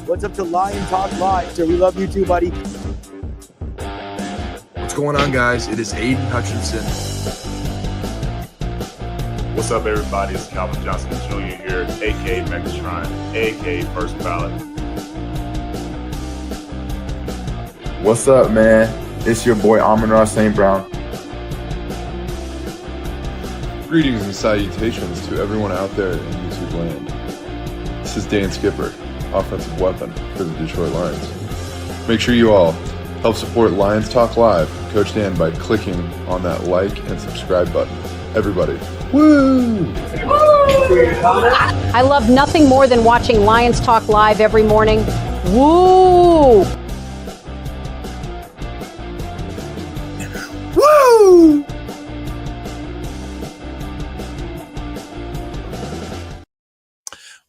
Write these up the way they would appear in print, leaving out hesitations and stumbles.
What's up to Lion Talk Live? So we love you too, buddy. What's going on, guys? It is Aiden Hutchinson. What's up, everybody? It's Calvin Johnson Jr. here, a.k.a. Rakestraw, a.k.a. First Ballot. What's up, man? It's your boy Amon-Ra St. Brown. Greetings and salutations to everyone out there in YouTube land. This is Dan Skipper, offensive weapon for the Detroit Lions. Make sure you all help support Lions Talk Live, Coach Dan, by clicking on that like and subscribe button. Everybody, woo! I love nothing more than watching Lions Talk Live every morning. Woo! Woo!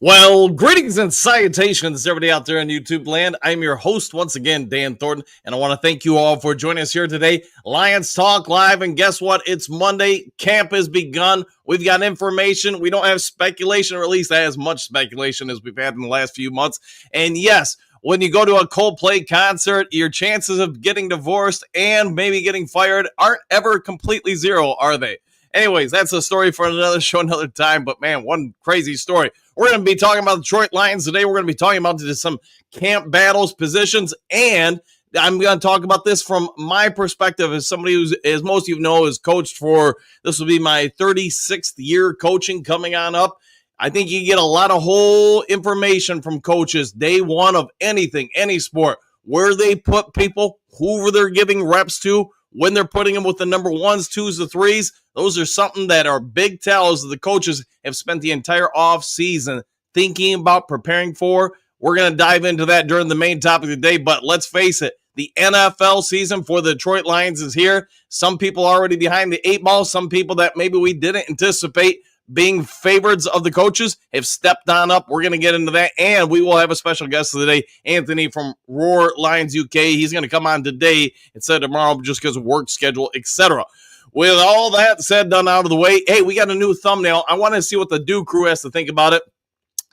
Well, greetings and salutations, everybody out there in YouTube land. I'm your host once again, Dan Thornton, and I want to thank you all for joining us here today. Lions Talk Live, and guess what? It's Monday. Camp has begun. We've got information. We don't have speculation, or at least as much speculation as we've had in the last few months. And yes, when you go to a Coldplay concert, your chances of getting divorced and maybe getting fired aren't ever completely zero, are they? Anyways, that's a story for another show, another time. But man, one crazy story. We're going to be talking about the Detroit Lions today. We're going to be talking about some camp battles, positions, and I'm going to talk about this from my perspective as somebody who's, as most of you know, is coached for, this will be my 36th year coaching coming on up. I think you get a lot of whole information from coaches day one of anything, any sport, where they put people, who they're giving reps to, when they're putting them with the number ones, twos, the threes. Those are something that are big tells that the coaches have spent the entire off season thinking about, preparing for. We're going to dive into that during the main topic of the day, but let's face it, the NFL season for the Detroit Lions is here. Some people are already behind the eight ball. Some people that maybe we didn't anticipate being favorites of the coaches have stepped on up. We're going to get into that, and we will have a special guest of the day, Anthony from Roar Lions UK. He's going to come on today instead of tomorrow just because of work schedule, etc. With all that said, done out of the way, hey, we got a new thumbnail. I want to see what the Do Crew has to think about it.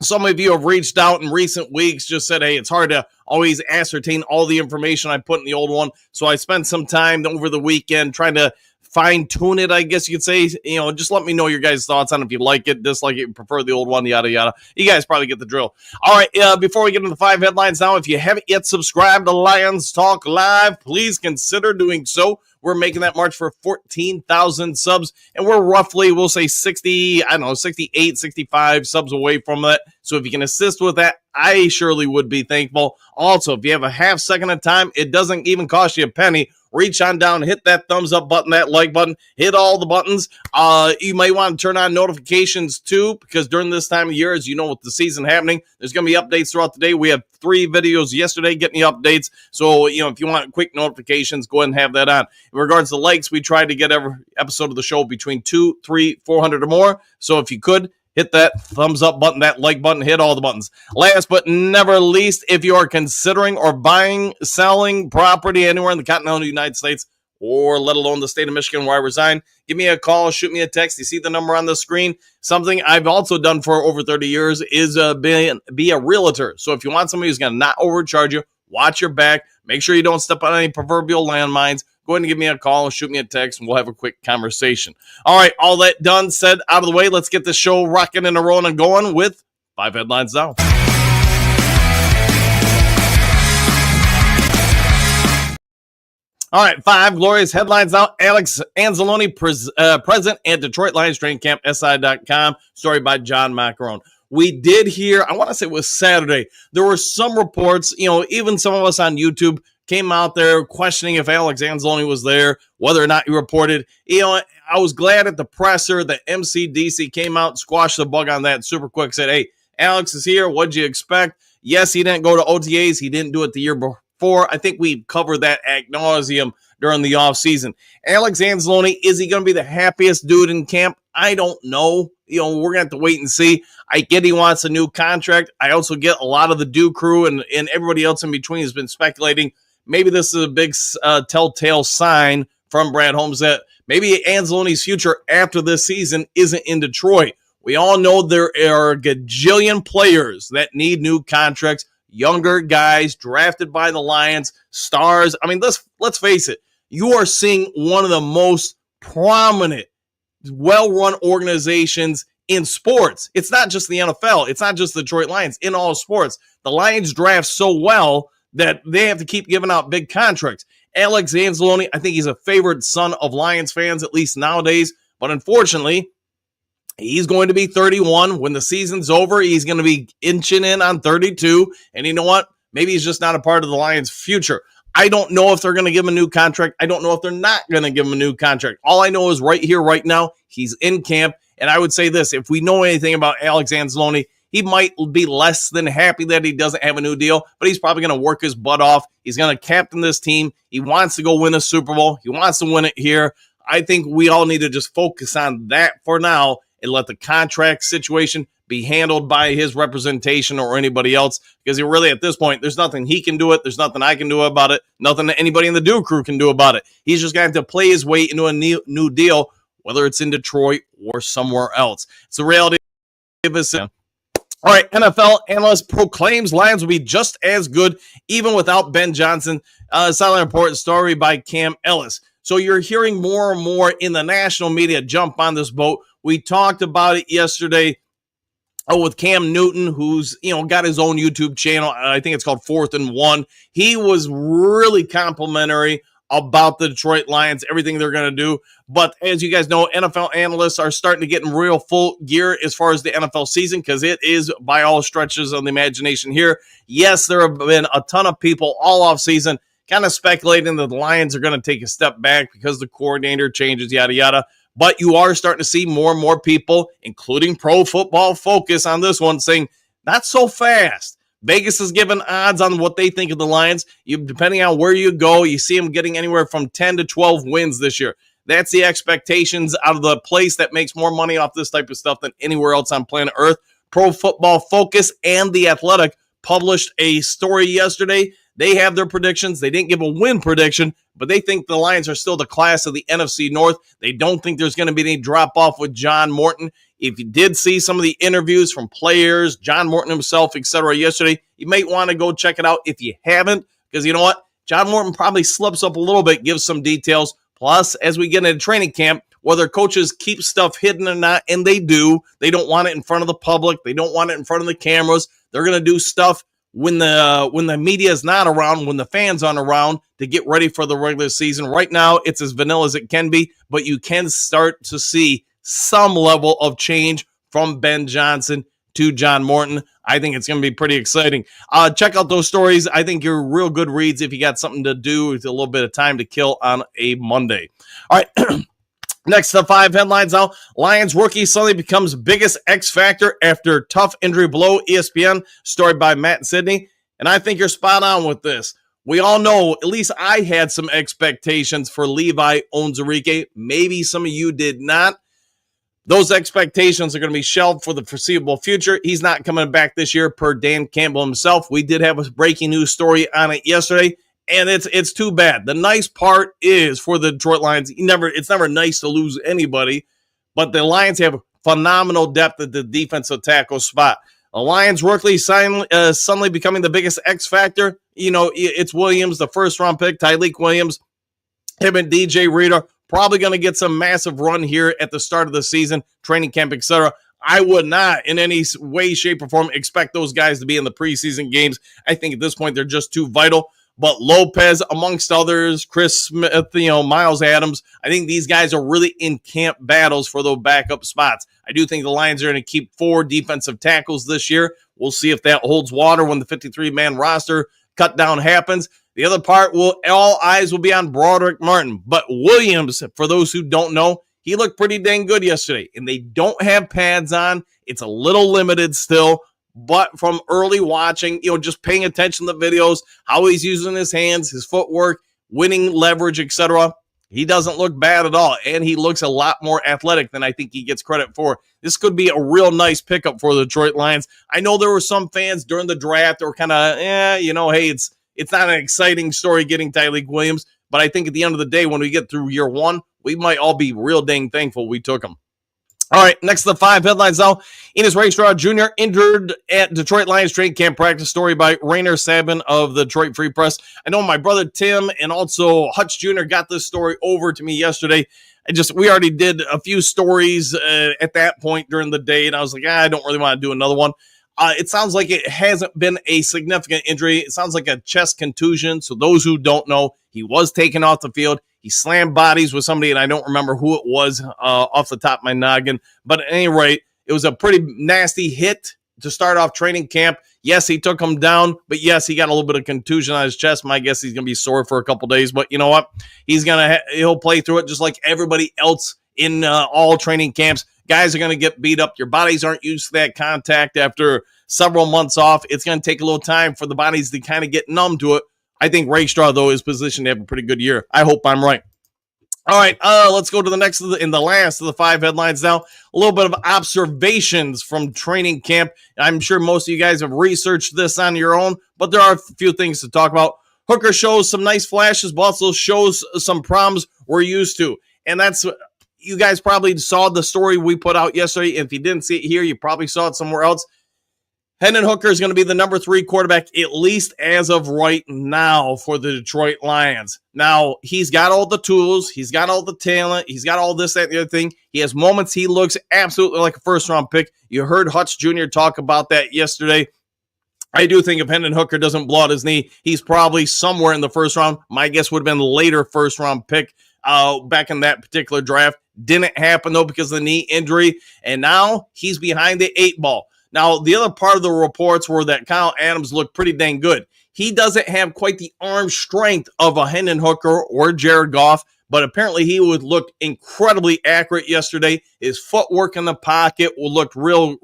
Some of you have reached out in recent weeks, just said, hey, it's hard to always ascertain all the information I put in the old one. So I spent some time over the weekend trying to fine-tune it, I guess you could say. You know, just let me know your guys' thoughts on it, if you like it, dislike it, prefer the old one, yada, yada. You guys probably get the drill. All right, before we get into the 5 headlines now, if you haven't yet subscribed to Lions Talk Live, please consider doing so. We're making that march for 14,000 subs, and we're roughly, we'll say 68, 65 subs away from that. So if you can assist with that, I surely would be thankful. Also, if you have a half second of time, it doesn't even cost you a penny. Reach on down, hit that thumbs up button, that like button, hit all the buttons. You might want to turn on notifications too, because during this time of year, as you know, with the season happening, there's going to be updates throughout the day. We have 3 videos yesterday getting you updates. So, you know, if you want quick notifications, go ahead and have that on. In regards to likes, we try to get every episode of the show between 200, 300, 400 or more. So if you could, hit that thumbs up button, that like button, hit all the buttons. Last but never least, if you are considering or buying, selling property anywhere in the continental United States, or let alone the state of Michigan where I reside, give me a call, shoot me a text. You see the number on the screen. Something I've also done for over 30 years is be a realtor. So if you want somebody who's going to not overcharge you, watch your back, make sure you don't step on any proverbial landmines, go ahead and give me a call, shoot me a text, and we'll have a quick conversation. All right, all that done, said, out of the way, let's get the show rocking and rolling and going with 5 headlines now. All right, 5 glorious headlines now. Alex Anzalone, president at Detroit Lions Training Camp, SI.com. Story by John Macarone. We did hear, I want to say it was Saturday, there were some reports, you know, even some of us on YouTube came out there questioning if Alex Anzalone was there, whether or not he reported. You know, I was glad at the presser that MCDC came out and squashed the bug on that super quick, said, hey, Alex is here. What'd you expect? Yes, he didn't go to OTAs. He didn't do it the year before. I think we covered that ad nauseum during the offseason. Alex Anzalone, is he going to be the happiest dude in camp? I don't know. You know, we're going to have to wait and see. I get he wants a new contract. I also get a lot of the Do crew and everybody else in between has been speculating maybe this is a big telltale sign from Brad Holmes that maybe Anzalone's future after this season isn't in Detroit. We all know there are a gajillion players that need new contracts younger guys drafted by the Lions, stars. I mean, let's face it. You are seeing one of the most prominent, well-run organizations in sports. It's not just the NFL. It's not just the Detroit Lions. In all sports, the Lions draft so well that they have to keep giving out big contracts. Alex Anzalone, I think he's a favorite son of Lions fans, at least nowadays. But unfortunately, he's going to be 31. When the season's over, he's going to be inching in on 32. And you know what? Maybe he's just not a part of the Lions' future. I don't know if they're going to give him a new contract. I don't know if they're not going to give him a new contract. All I know is right here, right now, he's in camp. And I would say this, if we know anything about Alex Anzalone, he might be less than happy that he doesn't have a new deal, but he's probably going to work his butt off. He's going to captain this team. He wants to go win a Super Bowl. He wants to win it here. I think we all need to just focus on that for now and let the contract situation be handled by his representation or anybody else, because really at this point, there's nothing he can do it. There's nothing I can do about it. Nothing that anybody in the Duke crew can do about it. He's just going to have to play his way into a new deal, whether it's in Detroit or somewhere else. It's the reality of this. All right, NFL analyst proclaims Lions will be just as good even without Ben Johnson. Silent important story by Cam Ellis. So you're hearing more and more in the national media jump on this boat. We talked about it yesterday with Cam Newton, who's got his own YouTube channel. I think it's called 4th and 1. He was really complimentary about the Detroit Lions, everything they're going to do. But as you guys know, NFL analysts are starting to get in real full gear as far as the NFL season, because it is by all stretches of the imagination here. Yes, there have been a ton of people all off season kind of speculating that the Lions are going to take a step back because the coordinator changes, yada, yada. But you are starting to see more and more people, including Pro Football Focus on this one, saying, not so fast. Vegas is giving odds on what they think of the Lions. Depending on where you go, you see them getting anywhere from 10 to 12 wins this year. That's the expectations out of the place that makes more money off this type of stuff than anywhere else on planet Earth. Pro Football Focus and The Athletic published a story yesterday. They have their predictions. They didn't give a win prediction, but they think the Lions are still the class of the NFC North. They don't think there's going to be any drop-off with John Morton. If you did see some of the interviews from players, John Morton himself, etc., yesterday, you might want to go check it out if you haven't, because you know what? John Morton probably slips up a little bit, gives some details. Plus, as we get into training camp, whether coaches keep stuff hidden or not, and they do, they don't want it in front of the public. They don't want it in front of the cameras. They're going to do stuff when the media is not around, when the fans aren't around, to get ready for the regular season. Right now, it's as vanilla as it can be, but you can start to see some level of change from Ben Johnson to John Morton. I think it's going to be pretty exciting. Check out those stories. I think you're real good reads if you got something to do with a little bit of time to kill on a Monday. All right. Next to 5 headlines now. Lions rookie suddenly becomes biggest X factor after tough injury blow. ESPN story by Matt and Sydney. And I think you're spot on with this. We all know, at least I had some expectations for Levi Onwuzurike. Maybe some of you did not. Those expectations are going to be shelved for the foreseeable future. He's not coming back this year, per Dan Campbell himself. We did have a breaking news story on it yesterday, and it's too bad. The nice part is for the Detroit Lions, it's never nice to lose anybody, but the Lions have phenomenal depth at the defensive tackle spot. The Lions rookie suddenly becoming the biggest X factor. It's Williams, the first-round pick, Tyleik Williams, him and DJ Reader. Probably going to get some massive run here at the start of the season, training camp, etc. I would not in any way, shape, or form expect those guys to be in the preseason games. I think at this point they're just too vital. But Lopez, amongst others, Chris Smith, Miles Adams, I think these guys are really in camp battles for those backup spots. I do think the Lions are going to keep 4 defensive tackles this year. We'll see if that holds water when the 53-man roster cut down happens. The other part, all eyes will be on Broderick Martin. But Williams, for those who don't know, he looked pretty dang good yesterday. And they don't have pads on. It's a little limited still. But from early watching, just paying attention to the videos, how he's using his hands, his footwork, winning leverage, etc., he doesn't look bad at all. And he looks a lot more athletic than I think he gets credit for. This could be a real nice pickup for the Detroit Lions. I know there were some fans during the draft that were kind of, hey, it's not an exciting story getting Tyleik Williams, but I think at the end of the day, when we get through year 1, we might all be real dang thankful we took him. All right, next to the 5 headlines now. Enos Rakestraw Jr. injured at Detroit Lions training camp practice. Story by Rainer Sabin of the Detroit Free Press. I know my brother Tim and also Hutch Jr. got this story over to me yesterday. We already did a few stories at that point during the day, and I was like, I don't really want to do another one. It sounds like it hasn't been a significant injury. It sounds like a chest contusion. So those who don't know, he was taken off the field. He slammed bodies with somebody, and I don't remember who it was off the top of my noggin. But at any rate, it was a pretty nasty hit to start off training camp. Yes, he took him down, but yes, he got a little bit of contusion on his chest. My guess he's going to be sore for a couple days, but you know what? He'll play through it just like everybody else in all training camps. Guys are going to get beat up. Your bodies aren't used to that contact after several months off. It's going to take a little time for the bodies to kind of get numb to it. I think Rakestraw, though, is positioned to have a pretty good year. I hope I'm right. All right, let's go to the next in the last of the 5 headlines now. A little bit of observations from training camp. I'm sure most of you guys have researched this on your own, but there are a few things to talk about. Hooker shows some nice flashes, but also shows some problems we're used to. And that's, you guys probably saw the story we put out yesterday. If you didn't see it here, you probably saw it somewhere else. Hendon Hooker is going to be the number 3 quarterback, at least as of right now, for the Detroit Lions. Now, he's got all the tools. He's got all the talent. He's got all this, that, and the other thing. He has moments he looks absolutely like a first-round pick. You heard Hutch Jr. talk about that yesterday. I do think if Hendon Hooker doesn't blow out his knee, he's probably somewhere in the first round. My guess would have been later first-round pick back in that particular draft. Didn't happen, though, because of the knee injury. And now he's behind the 8 ball. Now, the other part of the reports were that Kyle Adams looked pretty dang good. He doesn't have quite the arm strength of a Hendon Hooker or Jared Goff, but apparently he would look incredibly accurate yesterday. His footwork in the pocket will look real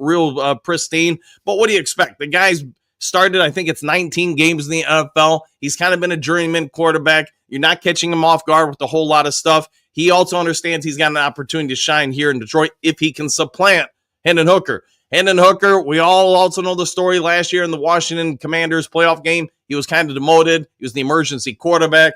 pristine. But what do you expect? The guy's started, I think it's 19 games in the NFL. He's kind of been a journeyman quarterback. You're not catching him off guard with a whole lot of stuff. He also understands he's got an opportunity to shine here in Detroit if he can supplant Hendon Hooker. Hendon Hooker, we all also know the story last year in the Washington Commanders playoff game. He was kind of demoted. He was the emergency quarterback.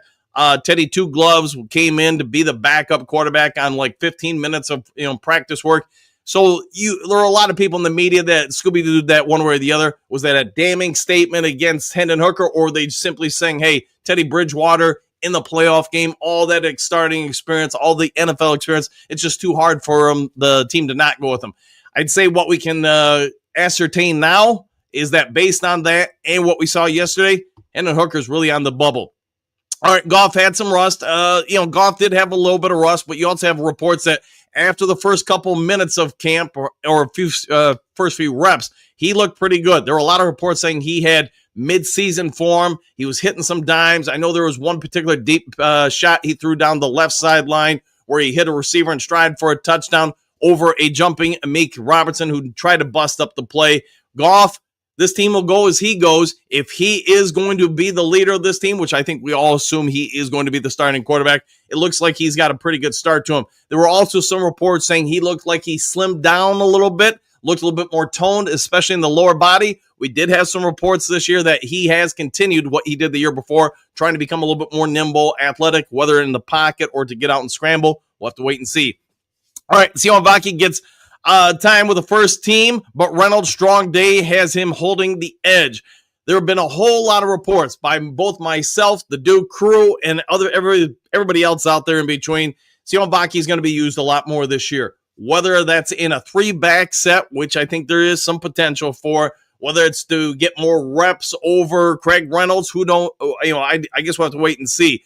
Teddy Two Gloves came in to be the backup quarterback on like 15 minutes of practice work. So there were a lot of people in the media that Scooby-Dooed that one way or the other. Was that a damning statement against Hendon Hooker, or they simply saying, hey, Teddy Bridgewater in the playoff game, all that starting experience, all the NFL experience, it's just too hard for the team to not go with him. I'd say what we can ascertain now is that based on that and what we saw yesterday, Hendon Hooker's really on the bubble. All right, Goff had some rust. Goff did have a little bit of rust, but you also have reports that after the first couple minutes of camp or first few reps, he looked pretty good. There were a lot of reports saying he had mid-season form. He was hitting some dimes. I know there was one particular deep shot he threw down the left sideline where he hit a receiver in stride for a touchdown over a jumping Amik Robertson who tried to bust up the play. Goff, this team will go as he goes. If he is going to be the leader of this team, which I think we all assume he is going to be the starting quarterback, it looks like he's got a pretty good start to him. There were also some reports saying he looked like he slimmed down a little bit, looked a little bit more toned, especially in the lower body. We did have some reports this year that he has continued what he did the year before, trying to become a little bit more nimble, athletic, whether in the pocket or to get out and scramble. We'll have to wait and see. All right, Sion Vaki gets time with the first team, but Reynolds' strong day has him holding the edge. There have been a whole lot of reports by both myself, the Duke crew, and everybody else out there in between. Sion Vaki is going to be used a lot more this year. Whether that's in a 3-back set, which I think there is some potential for, whether it's to get more reps over Craig Reynolds, I guess we'll have to wait and see.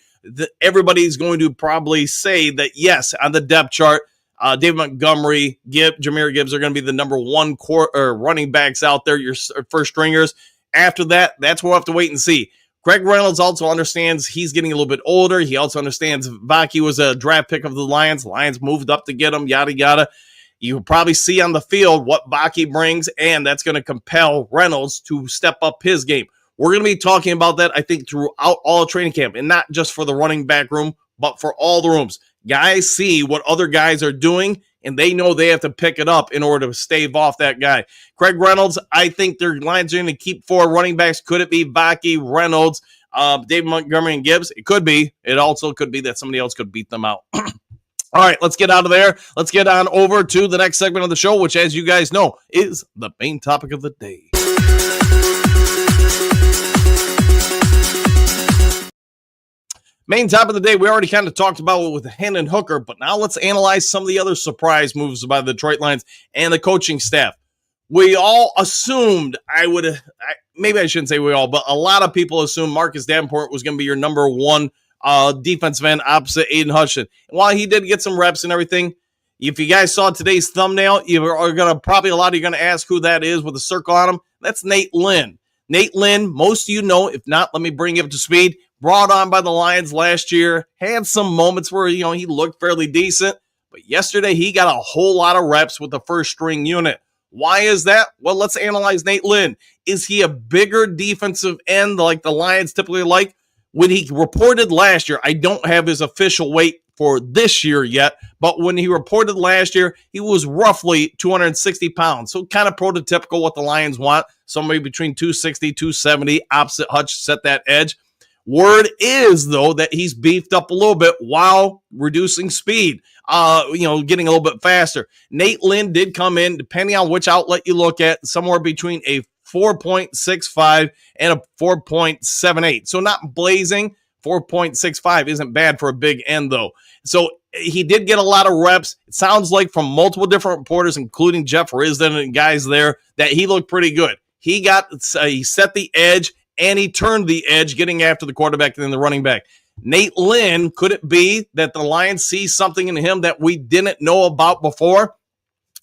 Everybody's going to probably say that, yes, on the depth chart, David Montgomery, Jahmyr Gibbs are going to be the number 1 running backs out there, your first stringers. After that, that's what we'll have to wait and see. Craig Reynolds also understands he's getting a little bit older. He also understands Vaki was a draft pick of the Lions. Lions moved up to get him, yada, yada. You'll probably see on the field what Vaki brings, and that's going to compel Reynolds to step up his game. We're going to be talking about that, I think, throughout all training camp, and not just for the running back room, but for all the rooms. Guys see what other guys are doing, and they know they have to pick it up in order to stave off that guy. Craig Reynolds, I think their Lions are going to keep 4 running backs. Could it be Vaki, Reynolds, David Montgomery, and Gibbs? It could be. It also could be that somebody else could beat them out. All right, let's get out of there. Let's get on over to the next segment of the show, which, as you guys know, is the main topic of the day. Main topic of the day, we already kind of talked about it with Hendon Hooker, but now let's analyze some of the other surprise moves by the Detroit Lions and the coaching staff. We all assumed, maybe I shouldn't say we all, but a lot of people assumed Marcus Davenport was going to be your number one defensive end opposite Aiden Hutchinson. And while he did get some reps and everything, if you guys saw today's thumbnail, a lot of you are going to ask who that is with a circle on him. That's Nate Lynn. Nate Lynn, most of you know. If not, let me bring you up to speed. Brought on by the Lions last year, had some moments where, he looked fairly decent, but yesterday he got a whole lot of reps with the first string unit. Why is that? Well, let's analyze Nate Lynn. Is he a bigger defensive end like the Lions typically like? When he reported last year, I don't have his official weight for this year yet, but when he reported last year, he was roughly 260 pounds. So kind of prototypical what the Lions want, somebody between 260, 270, opposite Hutch, set that edge. Word is, though, that he's beefed up a little bit while reducing speed, getting a little bit faster. Nate Lynn did come in, depending on which outlet you look at, somewhere between a 4.65 and a 4.78. So not blazing. 4.65 isn't bad for a big end, though. So he did get a lot of reps. It sounds like from multiple different reporters, including Jeff Risden and guys there, that he looked pretty good. He set the edge, and he turned the edge, getting after the quarterback and then the running back. Nate Lynn, could it be that the Lions see something in him that we didn't know about before?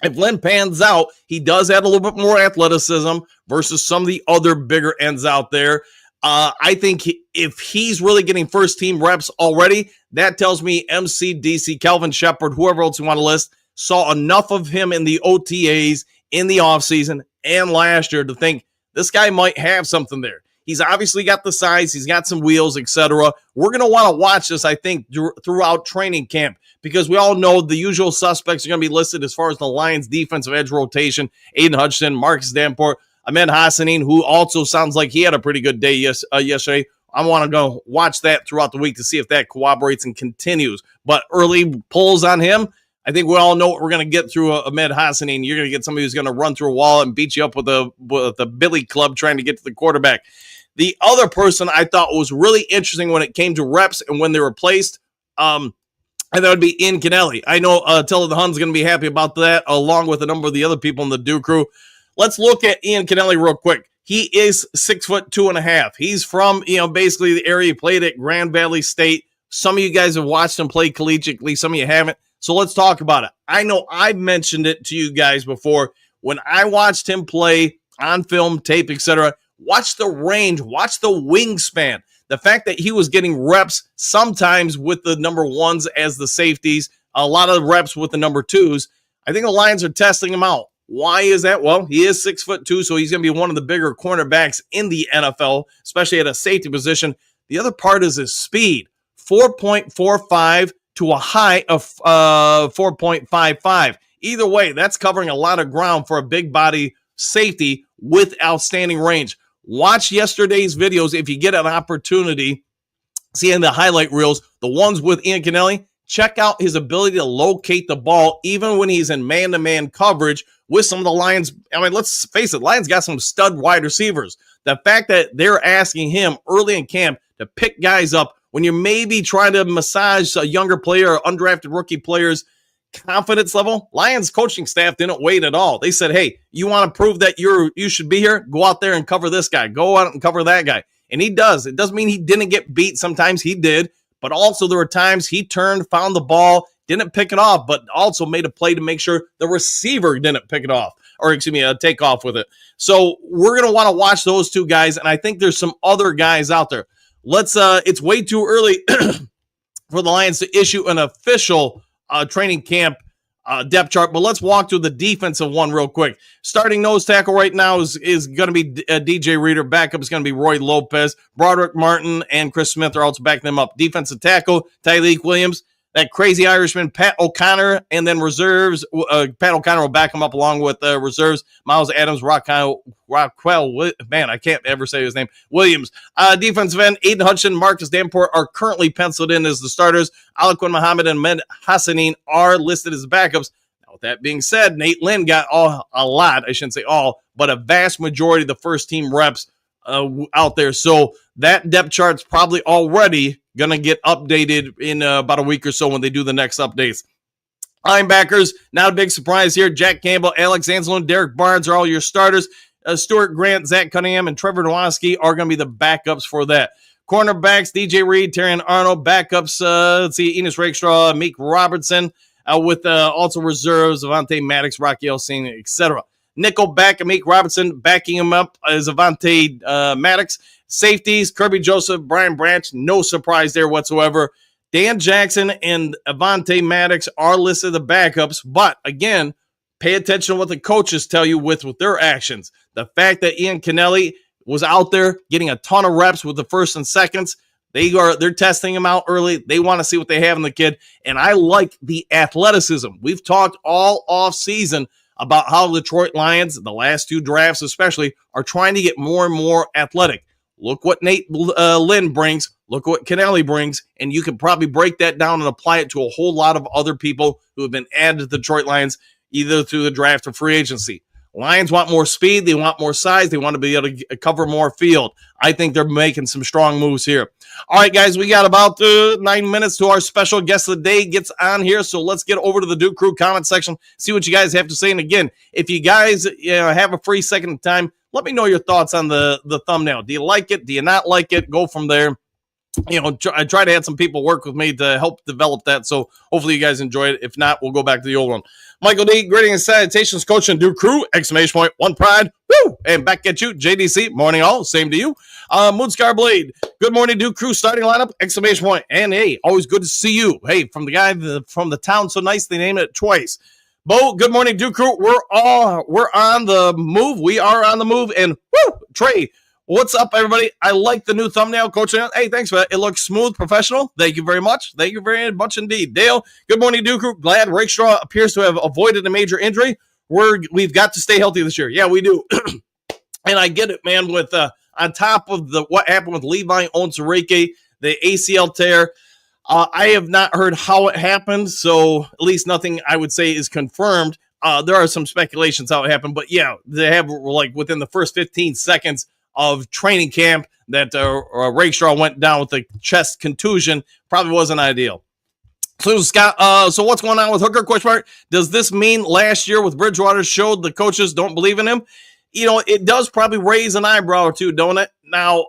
If Lynn pans out, he does add a little bit more athleticism versus some of the other bigger ends out there. I think if he's really getting first-team reps already, that tells me MC, DC, Calvin Shepard, whoever else you want to list, saw enough of him in the OTAs, in the offseason, and last year to think this guy might have something there. He's obviously got the size. He's got some wheels, etc. We're going to want to watch this, I think, throughout training camp because we all know the usual suspects are going to be listed as far as the Lions' defensive edge rotation. Aiden Hutchinson, Marcus Davenport, Ahmed Hassanin, who also sounds like he had a pretty good day yesterday. I want to go watch that throughout the week to see if that corroborates and continues. But early pulls on him, I think we all know what we're going to get through Ahmed Hassanin. You're going to get somebody who's going to run through a wall and beat you up with a billy club trying to get to the quarterback. The other person I thought was really interesting when it came to reps and when they were placed, and that would be Ian Kennelly. I know Attila the Hun's going to be happy about that, along with a number of the other people in the Dew crew. Let's look at Ian Kennelly real quick. He is 6'2.5". He's from, basically the area he played at Grand Valley State. Some of you guys have watched him play collegiately. Some of you haven't. So let's talk about it. I know I've mentioned it to you guys before. When I watched him play on film, tape, etc., watch the range, watch the wingspan. The fact that he was getting reps sometimes with the number ones as the safeties, a lot of reps with the number twos. I think the Lions are testing him out. Why is that? Well, he is 6'2", so he's going to be one of the bigger cornerbacks in the NFL, especially at a safety position. The other part is his speed, 4.45 to a high of 4.55. Either way, that's covering a lot of ground for a big body safety with outstanding range. Watch yesterday's videos if you get an opportunity. Seeing the highlight reels, the ones with Ian Kennelly, check out his ability to locate the ball even when he's in man-to-man coverage with some of the Lions. I mean, let's face it, Lions got some stud wide receivers. The fact that they're asking him early in camp to pick guys up when you're maybe trying to massage a younger player or undrafted rookie players' confidence level, Lions coaching staff didn't wait at all. They said, hey, you want to prove that you should be here? Go out there and cover this guy. Go out and cover that guy. And he does. It doesn't mean he didn't get beat. Sometimes he did. But also there were times he turned, found the ball, didn't pick it off, but also made a play to make sure the receiver didn't pick it off. Or take off with it. So we're going to want to watch those two guys. And I think there's some other guys out there. It's way too early for the Lions to issue an official training camp depth chart, but let's walk through the defensive one real quick. Starting nose tackle right now is going to be DJ Reader. Backup is going to be Roy Lopez. Broderick Martin and Chris Smith are also backing them up. Defensive tackle, Tyleek Williams. that crazy Irishman, Pat O'Connor, and then reserves. Pat O'Connor will back him up along with reserves, Miles Adams, Rockwell, man, I can't ever say his name, Williams. Defensive end, Aiden Hudson, Marcus Davenport are currently penciled in as the starters. Alaquin Muhammad and Med Hassanin are listed as backups. Now, with that being said, Nate Lynn got a lot, I shouldn't say all, but a vast majority of the first team reps out there. So that depth chart's probably already going to get updated in about a week or so when they do the next updates. Linebackers, not a big surprise here. Jack Campbell, Alex Anzalone, Derek Barnes are all your starters. Stuart Grant, Zach Cunningham, and Trevor Nowaski are going to be the backups for that. Cornerbacks, DJ Reed, Terrion Arnold. Backups, let's see, Enos Rakestraw, Meek Robertson, with also reserves, Avante Maddox, Rocky Elsing, etc. Nickel back, Meek Robertson. Backing him up is Avante Maddox. Safeties, Kirby Joseph, Brian Branch. No surprise there whatsoever. Dan Jackson and Avante Maddox are listed the backups, but again, pay attention to what the coaches tell you with their actions. The fact that Ian Kennelly was out there getting a ton of reps with the first and seconds, they're testing him out early. They want to see what they have in the kid, and I like the athleticism. We've talked all off season about how the Detroit Lions, the last two drafts especially, are trying to get more and more athletic. Look what Nate Lynn brings. Look what Kennelly brings. And you can probably break that down and apply it to a whole lot of other people who have been added to the Detroit Lions, either through the draft or free agency. Lions want more speed. They want more size. They want to be able to cover more field. I think they're making some strong moves here. All right, guys, we got about 9 minutes to our special guest of the day gets on here. So let's get over to the Duke Crew comment section, see what you guys have to say. And again, if you guys have a free second of time, let me know your thoughts on the thumbnail. Do you like it? Do you not like it? Go from there. I try to have some people work with me to help develop that. So hopefully you guys enjoy it. If not, we'll go back to the old one. Michael D, greetings and salutations, coach and Duke Crew, ! One pride, woo! And back at you, JDC, morning all, same to you. Moonscar Blade, good morning, Duke Crew, starting lineup, ! And hey, always good to see you. Hey, from the guy from the town, so nice they named it twice. Bo, good morning, Duke Crew. We're on the move. We are on the move. And woo, Trey, what's up, everybody? I like the new thumbnail, Coach. Hey, thanks for that. It looks smooth, professional. Thank you very much. Thank you very much indeed. Dale, good morning, Duke Crew. Glad Rakestraw appears to have avoided a major injury. We've got to stay healthy this year. Yeah, we do. And I get it, man, with on top of what happened with Levi Onwuzurike, the ACL tear. I have not heard how it happened, so at least nothing I would say is confirmed. There are some speculations how it happened, but yeah, they have like within the first 15 seconds of training camp that Rakestraw went down with a chest contusion. Probably wasn't ideal. So Scott, so what's going on with Hooker? Question mark. Does this mean last year with Bridgewater showed the coaches don't believe in him? It does probably raise an eyebrow or two, don't it? Now,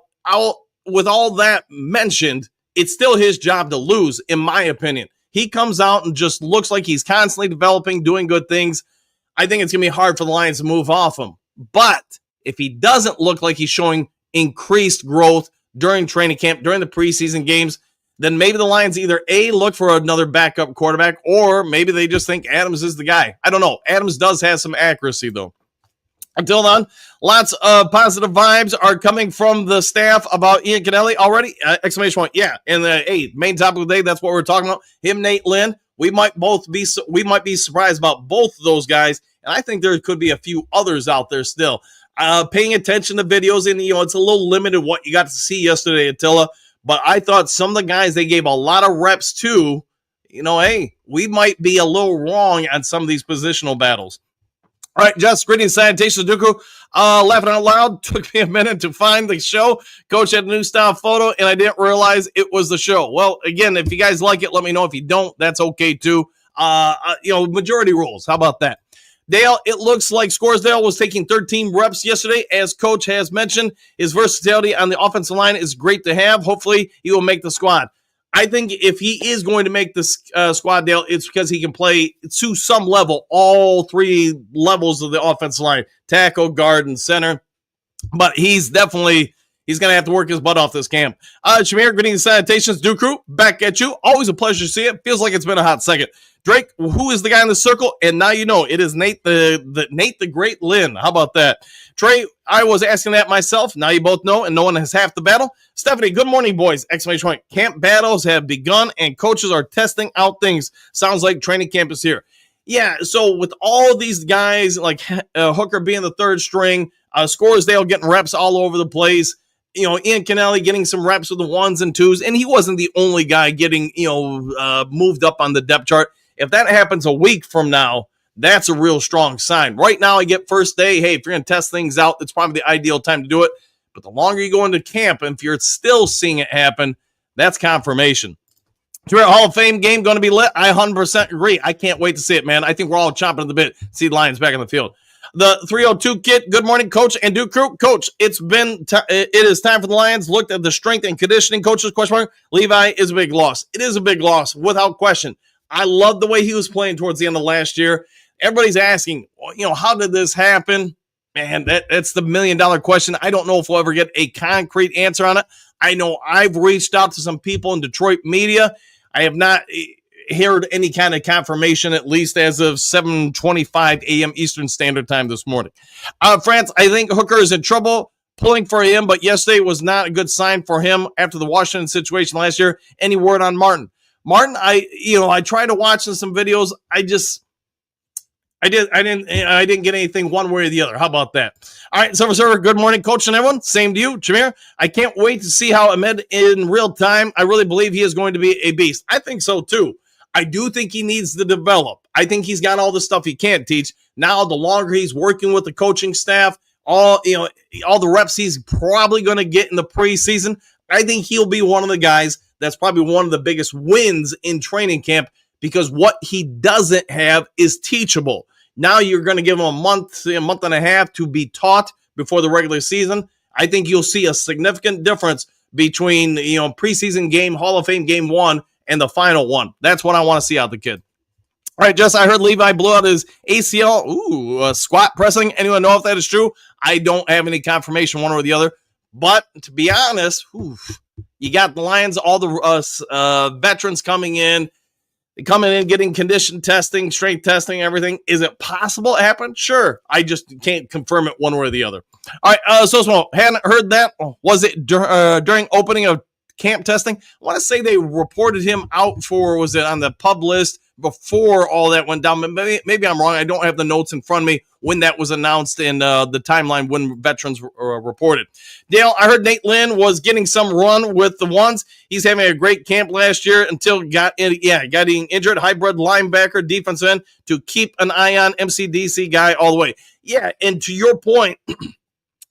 with all that mentioned, it's still his job to lose, in my opinion. He comes out and just looks like he's constantly developing, doing good things. I think it's going to be hard for the Lions to move off him. But if he doesn't look like he's showing increased growth during training camp, during the preseason games, then maybe the Lions either A, look for another backup quarterback, or maybe they just think Adams is the guy. I don't know. Adams does have some accuracy, though. Until then, lots of positive vibes are coming from the staff about Ian Kennelly already. ! Yeah. And the main topic of the day, that's what we're talking about. Him, Nate Lynn. We might be surprised about both of those guys. And I think there could be a few others out there still. Paying attention to videos, and it's a little limited what you got to see yesterday, Attila. But I thought some of the guys they gave a lot of reps to, we might be a little wrong on some of these positional battles. All right, just greetings, salutations, Duku. Laughing out loud. Took me a minute to find the show. Coach had a new style photo, and I didn't realize it was the show. Well, again, if you guys like it, let me know. If you don't, that's okay too. Majority rules. How about that? Dale, it looks like Scoresdale was taking 13 reps yesterday. As Coach has mentioned, his versatility on the offensive line is great to have. Hopefully, he will make the squad. I think if he is going to make this squad, Dale, it's because he can play to some level all three levels of the offensive line, tackle, guard, and center. But he's definitely He's going to have to work his butt off this camp. Shamir, greetings, salutations, Duke Crew, back at you. Always a pleasure to see it. Feels like it's been a hot second. Drake, who is the guy in the circle? And now you know, it is Nate the Great Lynn. How about that? Trey, I was asking that myself. Now you both know, and no one has half the battle. Stephanie, good morning, boys. Exclamation point. Camp battles have begun, and coaches are testing out things. Sounds like training camp is here. Yeah, so with all of these guys, like Hooker being the third string, Scoresdale getting reps all over the place, Ian Kennelly getting some reps with the ones and twos, and he wasn't the only guy getting, moved up on the depth chart. If that happens a week from now, that's a real strong sign. Right now, I get first day. Hey, if you're going to test things out, it's probably the ideal time to do it. But the longer you go into camp, and if you're still seeing it happen, that's confirmation. Hall of Fame game going to be lit. I 100% agree. I can't wait to see it, man. I think we're all chomping at the bit to see the Lions back on the field. The 302 kid, good morning, Coach and Duke Crew. Coach, it is time for the Lions. Looked at the strength and conditioning coaches, question mark. Levi is a big loss. It is a big loss, without question. I love the way he was playing towards the end of last year. Everybody's asking, how did this happen? Man, that's the $1 million question. I don't know if we'll ever get a concrete answer on it. I know I've reached out to some people in Detroit media. I have not heard any kind of confirmation, at least as of 7:25 a.m. Eastern Standard Time this morning. France, I think Hooker is in trouble. Pulling for him, but yesterday was not a good sign for him after the Washington situation last year. Any word on Martin? Martin, I tried to watch some videos. I didn't get anything one way or the other. How about that? All right, Silver Server, good morning, Coach and everyone. Same to you, Jameer. I can't wait to see how Ahmed in real time. I really believe he is going to be a beast. I think so too. I do think he needs to develop. I think he's got all the stuff he can't teach. Now, the longer he's working with the coaching staff, all the reps he's probably going to get in the preseason, I think he'll be one of the guys that's probably one of the biggest wins in training camp, because what he doesn't have is teachable. Now you're going to give him a month and a half to be taught before the regular season. I think you'll see a significant difference between, preseason game, Hall of Fame game 1 and the final one. That's what I want to see out of the kid. All right, Jess, I heard Levi blew out his ACL. Squat pressing. Anyone know if that is true? I don't have any confirmation one or the other. But to be honest, you got the Lions, all the veterans coming in, getting condition testing, strength testing, everything. Is it possible it happened? Sure. I just can't confirm it one way or the other. All right, so small. Hadn't heard that. Was it during opening of camp testing? I want to say they reported him out was it on the pub list before all that went down? Maybe I'm wrong. I don't have the notes in front of me when that was announced in the timeline when veterans reported. Dale, I heard Nate Lynn was getting some run with the ones. He's having a great camp last year until getting injured. Hybrid linebacker, defensive end, to keep an eye on MCDC guy all the way. Yeah, and to your point,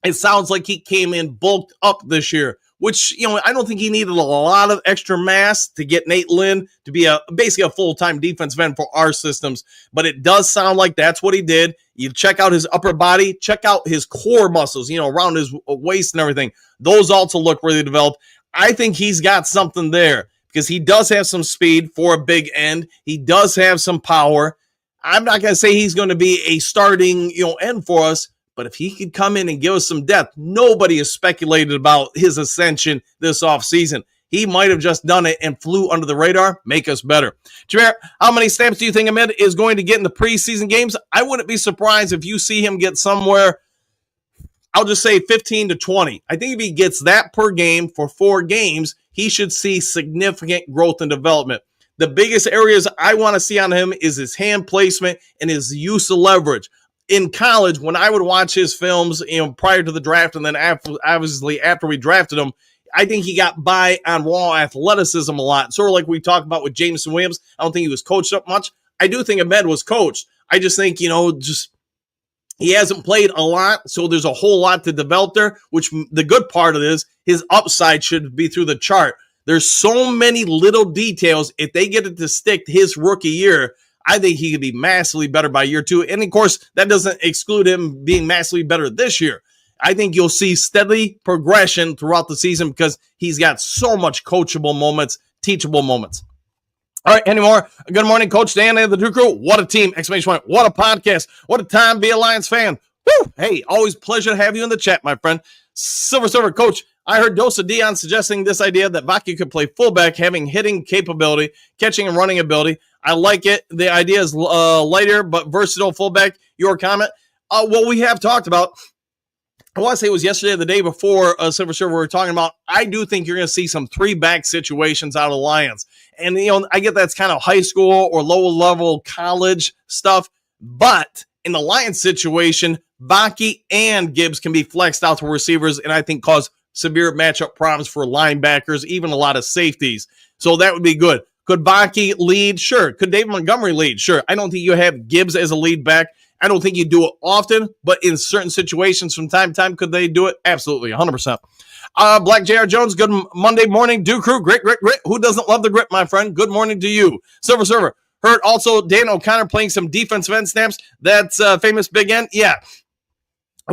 it sounds like he came in bulked up this year, which, I don't think he needed a lot of extra mass to get Nate Lynn to be basically a full-time defensive end for our systems. But it does sound like that's what he did. You check out his upper body, check out his core muscles, around his waist and everything. Those also look really developed. I think he's got something there because he does have some speed for a big end. He does have some power. I'm not going to say he's going to be a starting, end for us. But if he could come in and give us some depth, nobody has speculated about his ascension this offseason. He might have just done it and flew under the radar, make us better. Jameer, how many snaps do you think Ahmed is going to get in the preseason games? I wouldn't be surprised if you see him get somewhere, I'll just say 15 to 20. I think if he gets that per game for 4 games, he should see significant growth and development. The biggest areas I want to see on him is his hand placement and his use of leverage. In college, when I would watch his films, prior to the draft and then obviously after we drafted him, I think he got by on raw athleticism a lot. Sort of like we talked about with Jameson Williams. I don't think he was coached up much. I do think Ahmed was coached. I just think, he hasn't played a lot, so there's a whole lot to develop there, which the good part of this, his upside should be through the chart. There's so many little details. If they get it to stick his rookie year, I think he could be massively better by year 2. And, of course, that doesn't exclude him being massively better this year. I think you'll see steady progression throughout the season because he's got so much coachable moments, teachable moments. All right, any more? Good morning, Coach Dan and the Duke Crew. What a team! Exclamation point. What a podcast. What a time to be a Lions fan. Woo! Hey, always pleasure to have you in the chat, my friend. Silver Server Coach, I heard Dosa Dion suggesting this idea that Vaki could play fullback, having hitting capability, catching and running ability. I like it. The idea is lighter but versatile fullback. Your comment? What we have talked about, I want to say it was yesterday or the day before, Silver Server, we were talking about, I do think you're going to see some three-back situations out of the Lions. And, I get that's kind of high school or lower-level college stuff, but in the Lions situation, Vaki and Gibbs can be flexed out to receivers and I think cause severe matchup problems for linebackers, even a lot of safeties. So that would be good. Could Vaki lead? Sure. Could David Montgomery lead? Sure. I don't think you have Gibbs as a lead back. I don't think you do it often, but in certain situations from time to time, could they do it? Absolutely, 100%. Black J.R. Jones, good Monday morning. Duke Crew, grit. Who doesn't love the grit, my friend? Good morning to you. Silver Server, heard also Dan O'Connor playing some defensive end snaps. That's famous big end. Yeah.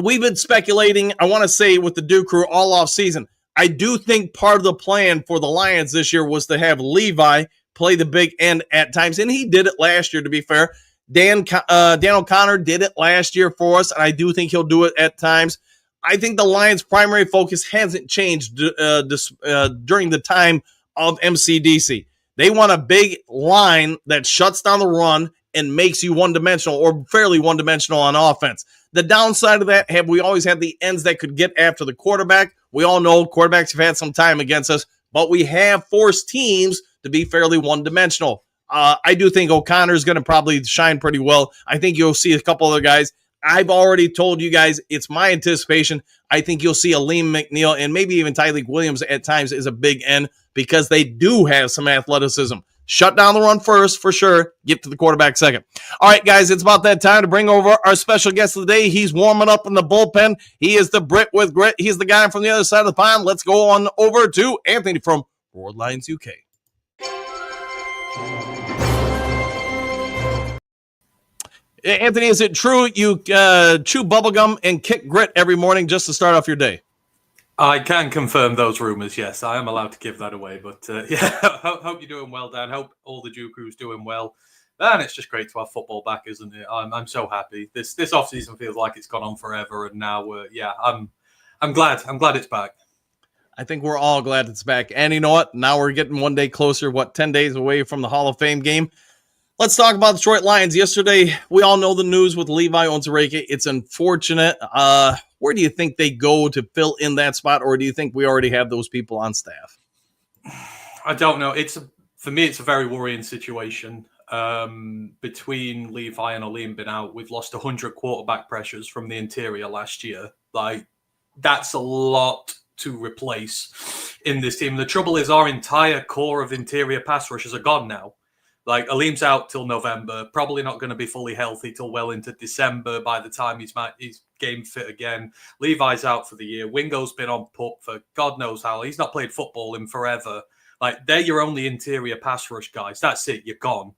We've been speculating, I want to say, with the Duke Crew all off season. I do think part of the plan for the Lions this year was to have Levi play the big end at times, and he did it last year, to be fair. Dan O'Connor did it last year for us, and I do think he'll do it at times. I think the Lions' primary focus hasn't changed during the time of MCDC. They want a big line that shuts down the run and makes you one-dimensional or fairly one-dimensional on offense. The downside of that, have we always had the ends that could get after the quarterback? We all know quarterbacks have had some time against us, but we have forced teams to be fairly one-dimensional. I do think O'Connor is going to probably shine pretty well. I think you'll see a couple other guys. I've already told you guys, it's my anticipation. I think you'll see Aleem McNeil and maybe even Tyleek Williams at times is a big end because they do have some athleticism. Shut down the run first, for sure. Get to the quarterback second. All right, guys, it's about that time to bring over our special guest of the day. He's warming up in the bullpen. He is the Brit with grit. He's the guy from the other side of the pond. Let's go on over to Anthony from Road Lions UK. Anthony, is it true you chew bubblegum and kick grit every morning just to start off your day? I can confirm those rumors. Yes, I am allowed to give that away. But yeah, hope you're doing well, Dan. Hope all the Duke crew's doing well. And it's just great to have football back, isn't it? I'm so happy. This off season feels like it's gone on forever, and now I'm glad. I'm glad it's back. I think we're all glad it's back. And you know what? Now we're getting one day closer. 10 days away from the Hall of Fame game. Let's talk about Detroit Lions. Yesterday, we all know the news with Levi Onwuzurike. It's unfortunate. Where do you think they go to fill in that spot, or do you think we already have those people on staff? I don't know. For me, it's a very worrying situation. Between Levi and Aleem been out, we've lost 100 quarterback pressures from the interior last year. That's a lot to replace in this team. The trouble is our entire core of interior pass rushers are gone now. Aleem's out till November, probably not going to be fully healthy till well into December by the time he's game fit again. Levi's out for the year. Wingo's been on PUP for God knows how. He's not played football in forever. They're your only interior pass rush guys. That's it. You're gone.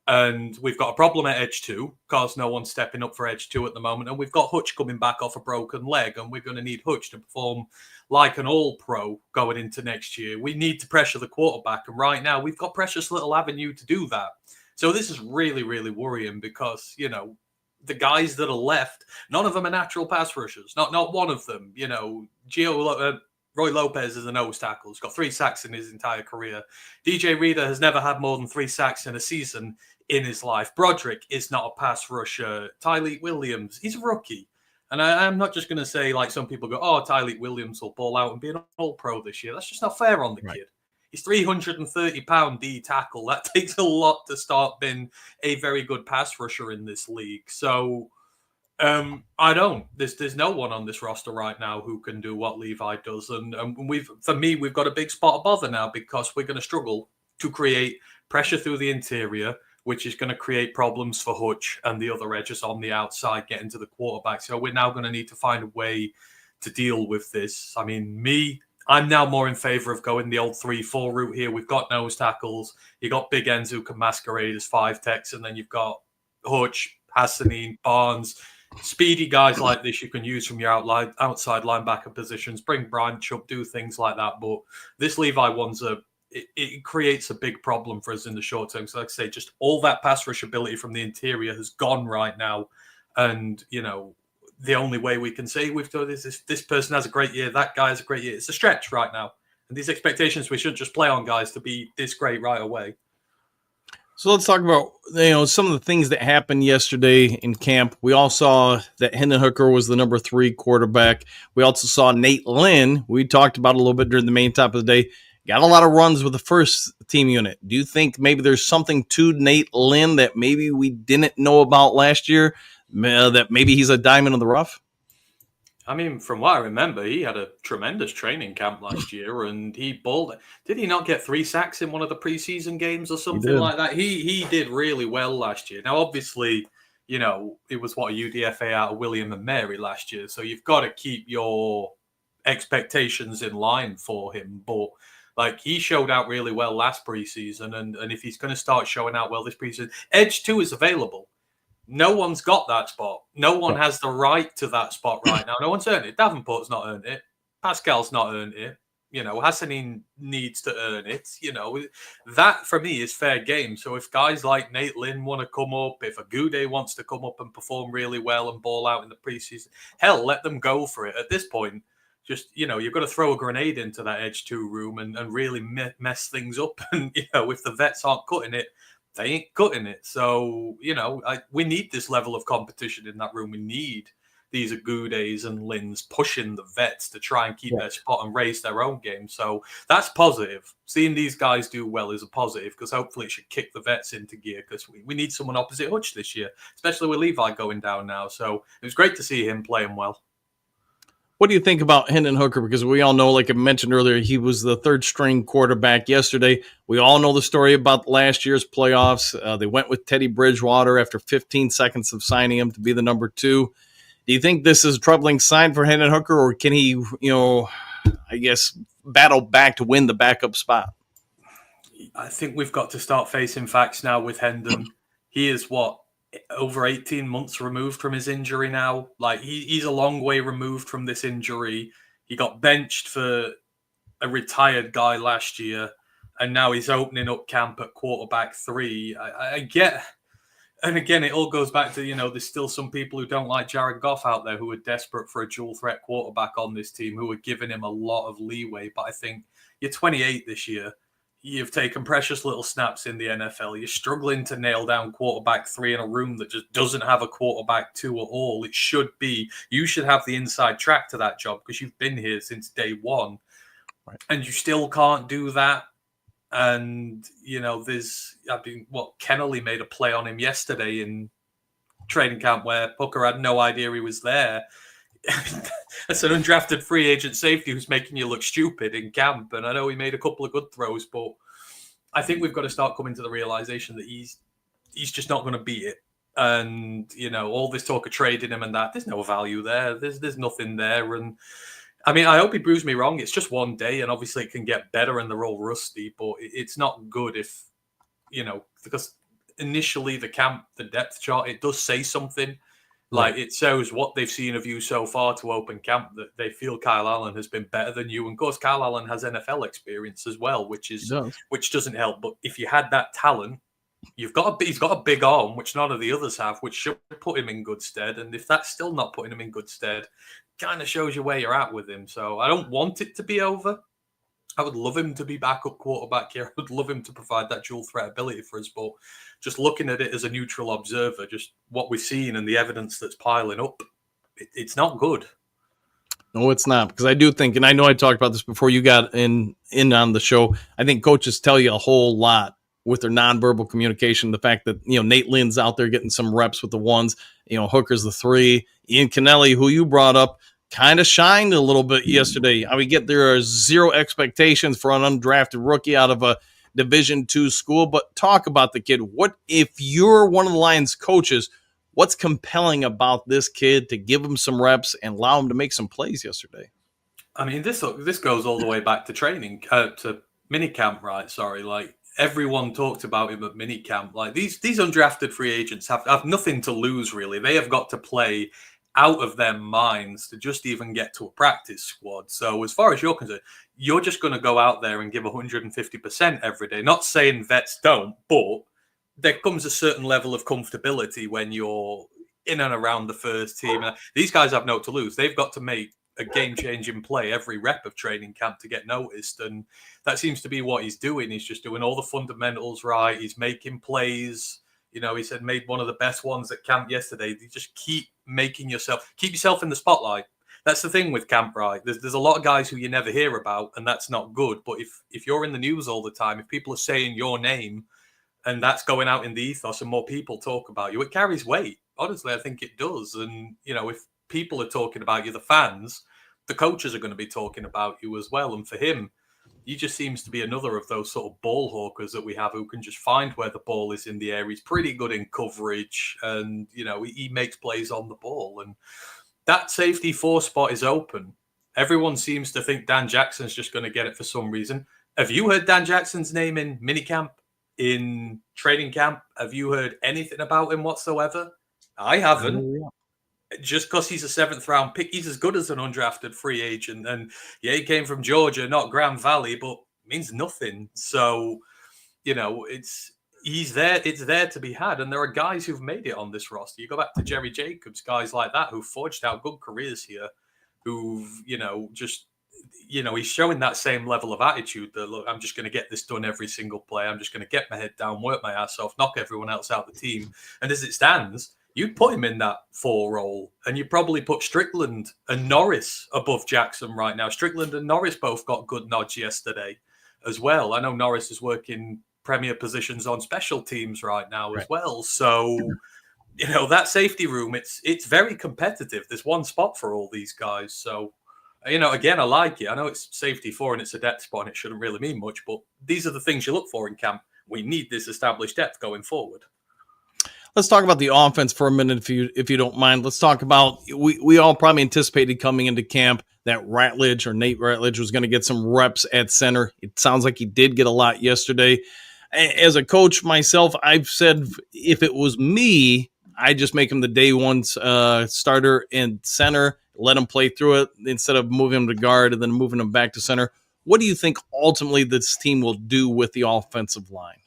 And we've got a problem at edge 2 because no one's stepping up for edge 2 at the moment. And we've got Hutch coming back off a broken leg, and we're going to need Hutch to perform like an all-pro going into next year. We need to pressure the quarterback, and right now we've got precious little avenue to do that. So this is really, really worrying because, the guys that are left, none of them are natural pass rushers. Not one of them. Roy Lopez is a nose tackle. He's got 3 sacks in his entire career. DJ Reader has never had more than 3 sacks in a season in his life. Broderick is not a pass rusher. Tyleek Williams, he's a rookie. And I'm not just going to say, like some people go, Tyleek Williams will ball out and be an all-pro this year. That's just not fair on the kid. He's 330-pound D tackle. That takes a lot to start being a very good pass rusher in this league. So There's no one on this roster right now who can do what Levi does. And we've got a big spot of bother now because we're going to struggle to create pressure through the interior, which is going to create problems for Hutch and the other edges on the outside getting to the quarterback. So we're now going to need to find a way to deal with this. I mean, I'm now more in favor of going the old 3-4 route here. We've got nose tackles. You got big ends who can masquerade as 5 techs, and then you've got Hutch, Hassanin, Barnes, speedy guys like this you can use from your outside linebacker positions. Bring Branch up, do things like that. But this Levi one's it creates a big problem for us in the short term. So like I say, just all that pass rush ability from the interior has gone right now. And, the only way we can say we've done is this person has a great year, that guy has a great year. It's a stretch right now. And these expectations, we should just play on guys to be this great right away. So let's talk about some of the things that happened yesterday in camp. We all saw that Hendon Hooker was the number 3 quarterback. We also saw Nate Lynn. We talked about a little bit during the main top of the day. Got a lot of runs with the first team unit. Do you think maybe there's something to Nate Lynn that maybe we didn't know about last year? That maybe he's a diamond in the rough? I mean, from what I remember, he had a tremendous training camp last year, and he balled. Did he not get 3 sacks in one of the preseason games or something like that? He did really well last year. Now, obviously, it was a UDFA out of William and Mary last year, so you've got to keep your expectations in line for him. But he showed out really well last preseason, and if he's going to start showing out well this preseason, Edge 2 is available. No one's got that spot. No one has the right to that spot right now. No one's earned it. Davenport's not earned it. Pascal's not earned it. Hassanin needs to earn it. That for me is fair game. So if guys like Nate Lynn want to come up, if Agude wants to come up and perform really well and ball out in the preseason, hell, let them go for it. At this point, just, you've got to throw a grenade into that Edge 2 room and really mess things up. And, if the vets aren't cutting it, they ain't cutting it. So, we need this level of competition in that room. We need these Agudes and Lins pushing the vets to try and keep their spot and raise their own game. So that's positive. Seeing these guys do well is a positive, because hopefully it should kick the vets into gear, because we need someone opposite Hutch this year, especially with Levi going down now. So it was great to see him playing well. What do you think about Hendon Hooker? Because we all know, like I mentioned earlier, he was the 3rd string quarterback yesterday. We all know the story about last year's playoffs. They went with Teddy Bridgewater after 15 seconds of signing him to be the number 2. Do you think this is a troubling sign for Hendon Hooker, or can he, battle back to win the backup spot? I think we've got to start facing facts now with Hendon. He is over 18 months removed from his injury now. He's a long way removed from this injury. He got benched for a retired guy last year, and now he's opening up camp at quarterback 3. I get, and again, it all goes back to, there's still some people who don't like Jared Goff out there who are desperate for a dual threat quarterback on this team, who are giving him a lot of leeway. But I think you're 28 this year. You've taken precious little snaps in the NFL. You're struggling to nail down quarterback 3 in a room that just doesn't have a quarterback 2 at all. You should have the inside track to that job, because you've been here since day 1. Right. And you still can't do that. And, Kennelly made a play on him yesterday in training camp where Hooker had no idea he was there. That's an undrafted free agent safety who's making you look stupid in camp. And I know he made a couple of good throws, but I think we've got to start coming to the realization that he's just not going to beat it. And, all this talk of trading him and that, there's no value there. There's nothing there. And I mean, I hope he proves me wrong. It's just one day, and obviously it can get better and they're all rusty, but it's not good if, because initially the depth chart, it does say something. It shows what they've seen of you so far to open camp, that they feel Kyle Allen has been better than you. And of course, Kyle Allen has NFL experience as well, which doesn't help. But if you had that talent, he's got a big arm, which none of the others have, which should put him in good stead. And if that's still not putting him in good stead, kind of shows you where you're at with him. So I don't want it to be over. I would love him to be backup quarterback here. I would love him to provide that dual threat ability for us. But just looking at it as a neutral observer, just what we've seen and the evidence that's piling up, it's not good. No, it's not. Because I do think, and I know I talked about this before you got in on the show, I think coaches tell you a whole lot with their nonverbal communication. The fact that, Nate Lynn's out there getting some reps with the 1s, Hooker's the 3, Ian Kennelly, who you brought up, kind of shined a little bit yesterday. There are 0 expectations for an undrafted rookie out of a Division II school, but talk about the kid. What if you're one of the Lions coaches? What's compelling about this kid to give him some reps and allow him to make some plays yesterday? I mean, this goes all the way back to training, to minicamp, right? Sorry, everyone talked about him at minicamp. These undrafted free agents have nothing to lose, really. They have got to play out of their minds to just even get to a practice squad. So as far as you're concerned, you're just going to go out there and give 150% every day. Not saying vets don't, but there comes a certain level of comfortability when you're in and around the first team. These guys have no to lose. They've got to make a game-changing play every rep of training camp to get noticed, and that seems to be what he's doing. He's just doing all the fundamentals right. He's making plays. You know, he said made one of the best ones at camp yesterday. You just keep yourself in the spotlight. That's the thing with camp, right? There's a lot of guys who you never hear about, and that's not good. But if you're in the news all the time, if people are saying your name, and that's going out in the ethos, and more people talk about you, it carries weight. Honestly, I think it does. And you know, if people are talking about you, the fans, the coaches are going to be talking about you as well. And for him, he just seems to be another of those sort of ball hawkers that we have who can just find where the ball is in the air. He's pretty good in coverage, and you know, he makes plays on the ball. And that safety 4 spot is open. Everyone seems to think Dan Jackson's just going to get it for some reason. Have you heard Dan Jackson's name in minicamp, in training camp? Have you heard anything about him whatsoever? I haven't. Just because he's a 7th round pick, he's as good as an undrafted free agent. And yeah, he came from Georgia, not Grand Valley, but means nothing. So, you know, he's there. It's there to be had. And there are guys who've made it on this roster. You go back to Jerry Jacobs, guys like that who forged out good careers here, who've, you know, just, you know, he's showing that same level of attitude that, look, I'm just going to get this done every single play. I'm just going to get my head down, work my ass off, knock everyone else out of the team. And as it stands, you'd put him in that 4 role, and you probably put Strickland and Norris above Jackson right now. Strickland and Norris both got good nods yesterday as well. I know Norris is working premier positions on special teams right now as well. So, you know, that safety room, it's very competitive. There's one spot for all these guys. So, you know, again, I like it. I know it's safety 4 and it's a depth spot and it shouldn't really mean much, but these are the things you look for in camp. We need this established depth going forward. Let's talk about the offense for a minute, if you don't mind. Let's talk about, we all probably anticipated coming into camp that Nate Ratledge was going to get some reps at center. It sounds like he did get a lot yesterday. As a coach myself, I've said if it was me, I'd just make him the day one starter in center, let him play through it instead of moving him to guard and then moving him back to center. What do you think ultimately this team will do with the offensive line?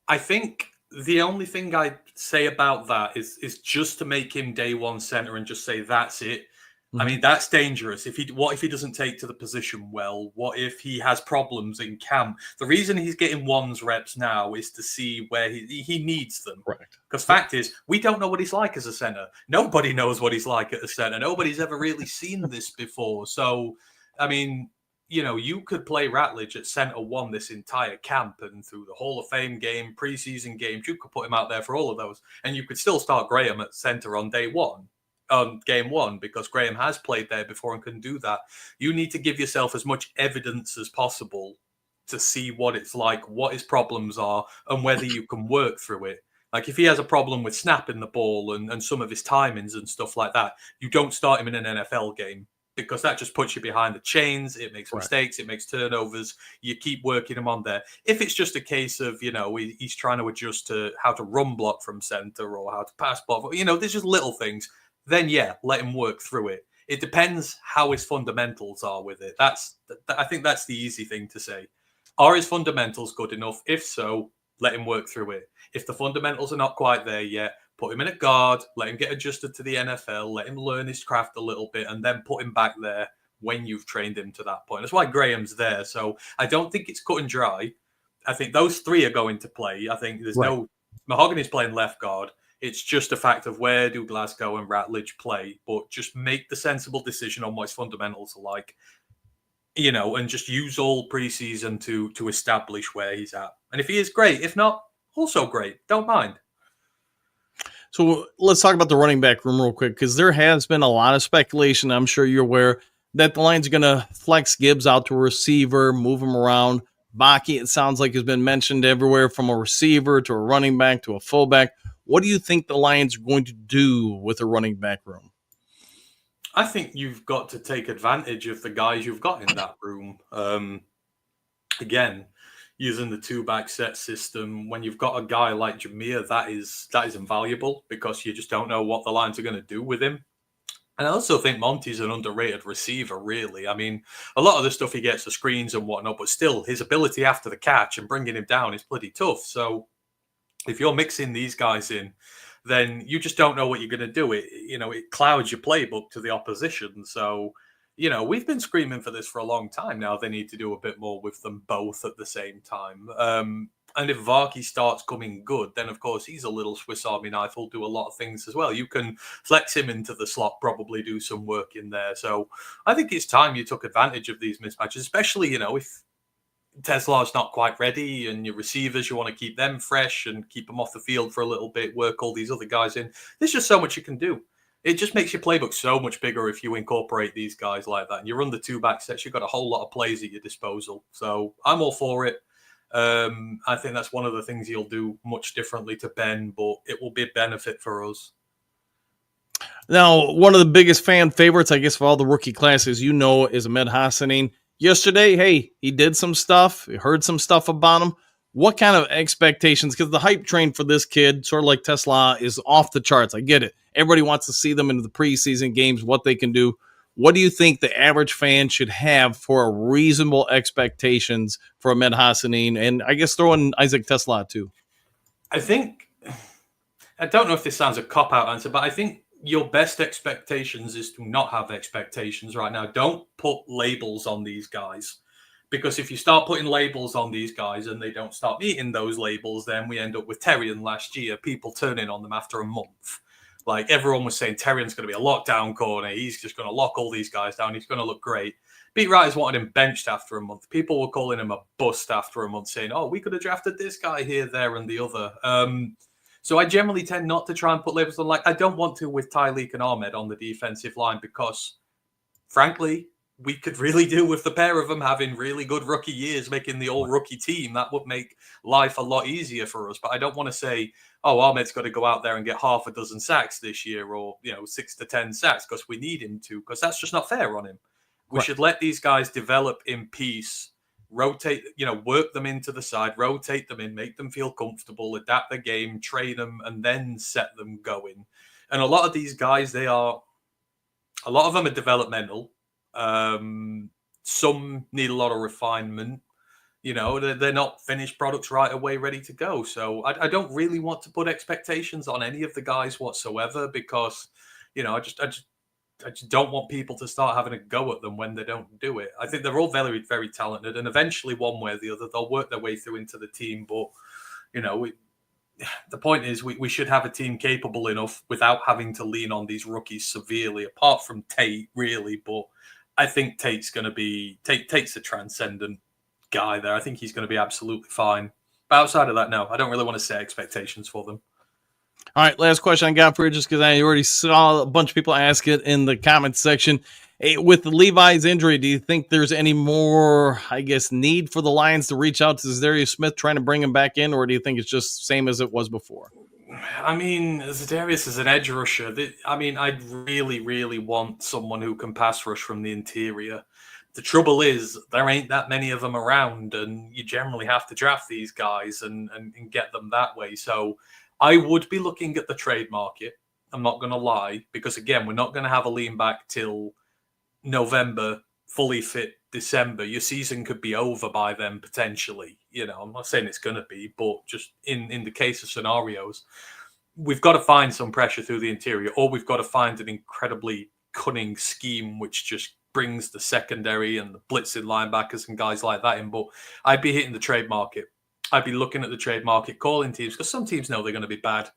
I think the only thing I'd say about that is just to make him day one center and just say that's it. Mm-hmm. I mean, that's dangerous. What if he doesn't take to the position well? What if he has problems in camp? The reason he's getting ones reps now is to see where he needs them. Right. Because fact is, we don't know what he's like as a center. Nobody knows what he's like at a center. Nobody's ever really seen this before. So, I mean, you know, you could play Ratledge at center 1 this entire camp, and through the Hall of Fame game, preseason games, you could put him out there for all of those, and you could still start Graham at center on game 1, because Graham has played there before and can do that. You need to give yourself as much evidence as possible to see what it's like, what his problems are, and whether you can work through it. Like if he has a problem with snapping the ball and some of his timings and stuff like that, you don't start him in an NFL game, because that just puts you behind the chains. It makes mistakes. It makes turnovers. You keep working him on there. If it's just a case of, you know, he's trying to adjust to how to run block from center or how to pass block, you know, there's just little things, then yeah, let him work through it. It depends how his fundamentals are with it. I think that's the easy thing to say. Are his fundamentals good enough? If so, let him work through it. If the fundamentals are not quite there yet, put him in a guard, let him get adjusted to the NFL, let him learn his craft a little bit, and then put him back there when you've trained him to that point. That's why Graham's there. So I don't think it's cut and dry. I think those 3 are going to play. I think there's no... Mahogany's playing left guard. It's just a fact of where do Glasgow and Ratledge play, but just make the sensible decision on what his fundamentals are like, you know, and just use all preseason to establish where he's at. And if he is great, if not, also great. Don't mind. So let's talk about the running back room real quick, because there has been a lot of speculation, I'm sure you're aware, that the Lions are going to flex Gibbs out to a receiver, move him around. Baki, it sounds like, has been mentioned everywhere, from a receiver to a running back to a fullback. What do you think the Lions are going to do with the running back room? I think you've got to take advantage of the guys you've got in that room. Again, using the 2-back set system, when you've got a guy like Jameer, that is invaluable, because you just don't know what the Lions are going to do with him. And I also think Monty's an underrated receiver, really. I mean, a lot of the stuff he gets, the screens and whatnot, but still, his ability after the catch and bringing him down is pretty tough. So if you're mixing these guys in, then you just don't know what you're going to do. It clouds your playbook to the opposition. So, we've been screaming for this for a long time now. They need to do a bit more with them both at the same time. And if Varkey starts coming good, then of course he's a little Swiss Army knife. He'll do a lot of things as well. You can flex him into the slot, probably do some work in there. So I think it's time you took advantage of these mismatches, especially, if Tesla's not quite ready and your receivers, you want to keep them fresh and keep them off the field for a little bit, work all these other guys in. There's just so much you can do. It just makes your playbook so much bigger if you incorporate these guys like that. And you run the 2-back sets, you've got a whole lot of plays at your disposal. So I'm all for it. I think that's one of the things you'll do much differently to Ben, but it will be a benefit for us. Now, one of the biggest fan favorites, I guess, of all the rookie classes, is Ahmed Hassanin. Yesterday, hey, he did some stuff. We heard some stuff about him. What kind of expectations? Because the hype train for this kid, sort of like Tesla, is off the charts. I get it. Everybody wants to see them in the preseason games, what they can do. What do you think the average fan should have for a reasonable expectations for Ahmed Hassanin? And I guess throw in Isaac Tesla too. I don't know if this sounds a cop-out answer, but I think your best expectations is to not have expectations right now. Don't put labels on these guys. Because if you start putting labels on these guys and they don't start meeting those labels, then we end up with Terrian last year, people turning on them after a month. Like everyone was saying, Terrian's going to be a lockdown corner. He's just going to lock all these guys down. He's going to look great. Beat writers wanted him benched after a month. People were calling him a bust after a month, saying, oh, we could have drafted this guy here, there, and the other. So I generally tend not to try and put labels on. Like I don't want to with Tyleek and Ahmed on the defensive line because, frankly, we could really do with the pair of them having really good rookie years, making the all-rookie team. That would make life a lot easier for us. But I don't want to say, oh, Ahmed's got to go out there and get half a dozen sacks this year or, 6 to 10 sacks because we need him to, because that's just not fair on him. We should let these guys develop in peace, rotate, work them into the side, rotate them in, make them feel comfortable, adapt the game, train them, and then set them going. And a lot of these guys, a lot of them are developmental. Some need a lot of refinement. They're not finished products right away, ready to go. So I don't really want to put expectations on any of the guys whatsoever because, I just don't want people to start having a go at them when they don't do it. I think they're all very, very talented, and eventually, one way or the other, they'll work their way through into the team. But the point is, we should have a team capable enough without having to lean on these rookies severely. Apart from Tate, really, but I think Tate's a transcendent guy there. I think he's going to be absolutely fine. But outside of that, no, I don't really want to set expectations for them. All right, last question I got for you, just because I already saw a bunch of people ask it in the comments section. Hey, with Levi's injury, do you think there's any more, need for the Lions to reach out to Zadarius Smith trying to bring him back in, or do you think it's just same as it was before? I mean, Zadarius is an edge rusher. I'd really, really want someone who can pass rush from the interior. The trouble is there ain't that many of them around, and you generally have to draft these guys and get them that way. So I would be looking at the trade market. I'm not going to lie, because again, we're not going to have a lean back till November, fully fit December. Your season could be over by then potentially. I'm not saying it's going to be, but just in the case of scenarios, we've got to find some pressure through the interior, or we've got to find an incredibly cunning scheme which just brings the secondary and the blitzing linebackers and guys like that in. But I'd be hitting the trade market. I'd be looking at the trade market, calling teams, because some teams know they're going to be bad.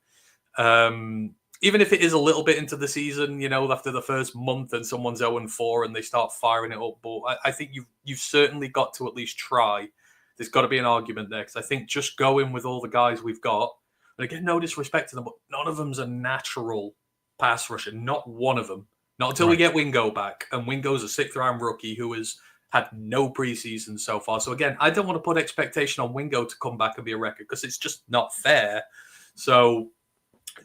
Even if it is a little bit into the season, after the first month and someone's 0-4 and they start firing it up. But I think you've certainly got to at least try. There's got to be an argument there, because I think just going with all the guys we've got, and again, no disrespect to them, but none of them's a natural pass rusher. Not one of them. Not until we get Wingo back. And Wingo's a 6th-round rookie who has had no preseason so far. So again, I don't want to put expectation on Wingo to come back and be a record, because it's just not fair. So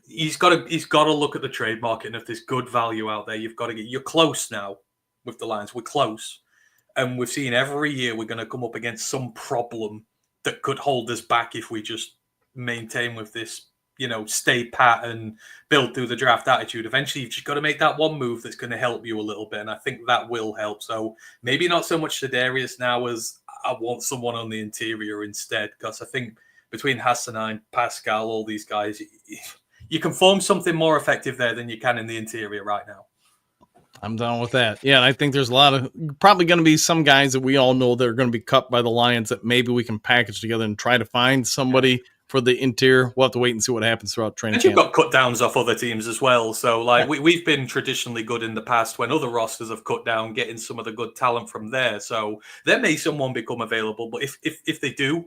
he's got to look at the trade market, and if there's good value out there, you're close now with the Lions. We're close. And we've seen every year we're going to come up against some problem that could hold us back if we just maintain with this, stay pat and build through the draft attitude. Eventually, you've just got to make that one move that's going to help you a little bit. And I think that will help. So maybe not so much Zadarius now as I want someone on the interior instead, because I think between Hassanin, Pascal, all these guys, You can form something more effective there than you can in the interior right now. I'm down with that. Yeah, and I think there's a lot of probably going to be some guys that we all know that are going to be cut by the Lions that maybe we can package together and try to find somebody for the interior. We'll have to wait and see what happens throughout training and camp. You've got cut downs off other teams as well. So, like, we've been traditionally good in the past when other rosters have cut down, getting some of the good talent from there. So there may someone become available, but if they do,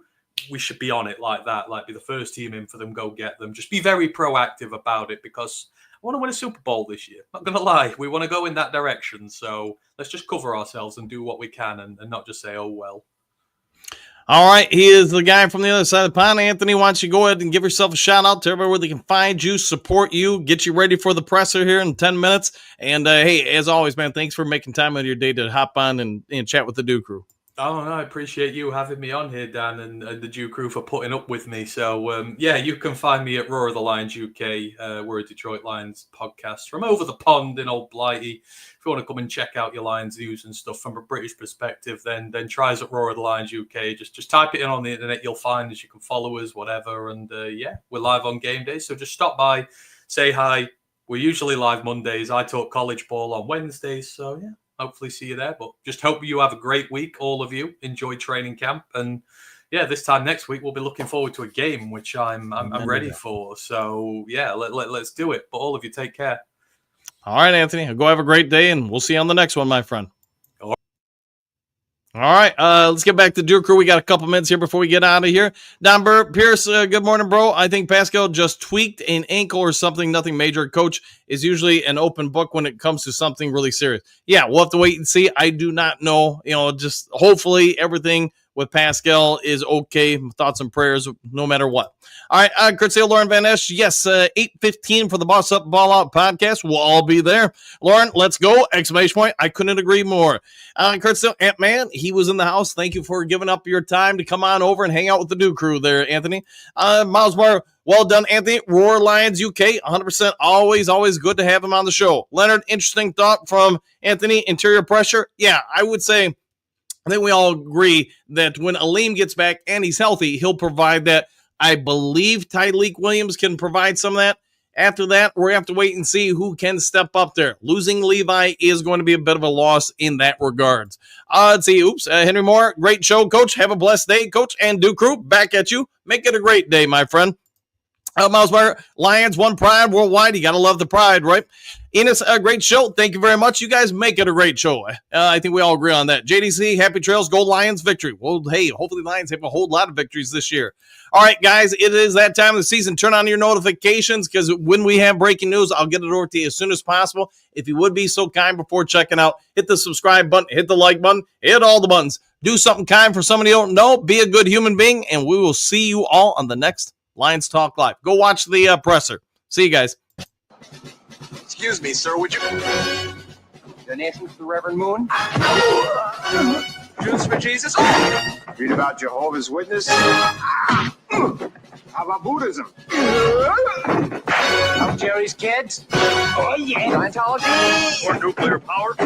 we should be on it like that. Like, be the first team in for them, go get them. Just be very proactive about it because I want to win a Super Bowl this year. Not going to lie. We want to go in that direction. So let's just cover ourselves and do what we can and not just say, oh, well. All right. He is the guy from the other side of the pond. Anthony, why don't you go ahead and give yourself a shout out to everybody where they can find you, support you, get you ready for the presser here in 10 minutes. And hey, as always, man, thanks for making time out of your day to hop on and chat with the Dew Crew. Oh, no, I appreciate you having me on here, Dan, and the Dew Crew for putting up with me. So, yeah, you can find me at Roar of the Lions UK. We're a Detroit Lions podcast from over the pond in Old Blighty. If you want to come and check out your Lions news and stuff from a British perspective, then try us at Roar of the Lions UK. Just type it in on the internet. You'll find us. You can follow us, whatever. And, yeah, we're live on game day. So just stop by, say hi. We're usually live Mondays. I talk college ball on Wednesdays. So, yeah. Hopefully see you there, but just hope you have a great week, all of you. Enjoy training camp, and yeah, this time next week we'll be looking forward to a game, which I'm ready for. So yeah, let's do it. But all of you, take care. All right, Anthony, go have a great day, and we'll see you on the next one, my friend. All right, let's get back to Dew Crew. We got a couple minutes here before we get out of here. Don Burr, Pierce, good morning, bro. I think Pascal just tweaked an ankle or something, nothing major. Coach is usually an open book when it comes to something really serious. Yeah, we'll have to wait and see. I do not know. Just hopefully everything with Pascal is okay. Thoughts and prayers, no matter what. All right, Kurt Sale, Lauren Van Esch. Yes, 8:15 for the Boss Up, Ball Out podcast. We'll all be there. Lauren, let's go! Exclamation point. I couldn't agree more. Kurt Sale, Ant-Man, he was in the house. Thank you for giving up your time to come on over and hang out with the Dew Crew there, Anthony. Miles Barr, well done, Anthony. Roar Lions UK, 100%. Always good to have him on the show. Leonard, interesting thought from Anthony. Interior pressure. Yeah, I would say, I think we all agree that when Aleem gets back and he's healthy, he'll provide that. I believe Tyreek Williams can provide some of that. After that, we're going to have to wait and see who can step up there. Losing Levi is going to be a bit of a loss in that regards. Let's see. Henry Moore, great show, Coach. Have a blessed day, Coach. And Dew Crew, back at you. Make it a great day, my friend. Miles Meyer, Lions, one pride worldwide. You got to love the pride, right? Enos, a great show. Thank you very much. You guys make it a great show. I think we all agree on that. JDC, happy trails, go Lions victory. Well, hey, hopefully Lions have a whole lot of victories this year. All right, guys, it is that time of the season. Turn on your notifications because when we have breaking news, I'll get it over to you as soon as possible. If you would be so kind before checking out, hit the subscribe button, hit the like button, hit all the buttons. Do something kind for somebody you don't know. Be a good human being, and we will see you all on the next Lions Talk Live. Go watch the presser. See you guys. Excuse me, sir, would you... Donations to the Reverend Moon? Jews for Jesus? Read about Jehovah's Witness? How about Buddhism? Help Jerry's kids? Oh, yeah. Scientology? Or nuclear power?